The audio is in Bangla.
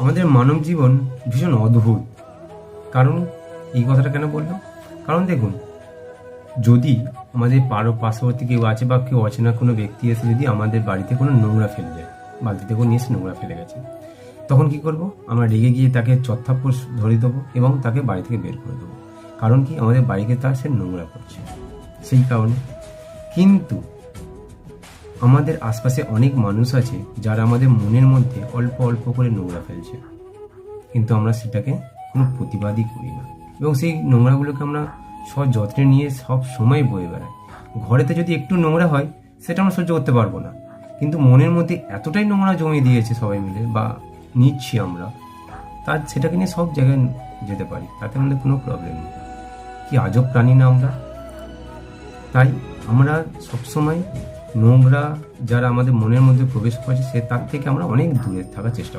আমাদের মানব জীবন ভীষণ অদ্ভুত। কারণ এই কথাটা কেন বললাম? কারণ দেখুন, যদি আমাদের পার্শ্ববর্তী কেউ আছে বা কেউ অচেনা কোনো ব্যক্তি এসে যদি আমাদের বাড়িতে কোনো নোংরা ফেলে দেয়, বালতিতে করে নিয়ে এসে নোংরা ফেলে গেছে, তখন কি করব? আমরা রেগে গিয়ে তাকে চত্থাপ্পর ধরে দেবো এবং তাকে বাড়ি থেকে বের করে দেবো। কারণ কি? আমাদের বাড়িতে তার সে নোংরা করছে, সেই কারণে। কিন্তু আমাদের আশপাশে অনেক মানুষ আছে যারা আমাদের মনের মধ্যে অল্প অল্প করে নোংরা ফেলছে, কিন্তু আমরা সেটাকে কোনো প্রতিবাদই করি না এবং সেই নোংরাগুলোকে আমরা সযত্নে নিয়ে সব সময় বয়ে বেড়াই। ঘরেতে যদি একটু নোংরা হয় সেটা আমরা সহ্য করতে পারবো না, কিন্তু মনের মধ্যে এতটাই নোংরা জমে দিয়েছে সবাই মিলে বা নিচ্ছি আমরা, তার সেটাকে নিয়ে সব জায়গায় যেতে পারি, তাতে আমাদের কোনো প্রবলেম নেই। কি আজব প্রাণী না আমরা! তাই আমরা সবসময় নোংরা যারা আমাদের মনের মধ্যে প্রবেশ করেছে তার থেকে আমরা অনেক দূরে থাকার চেষ্টা করি।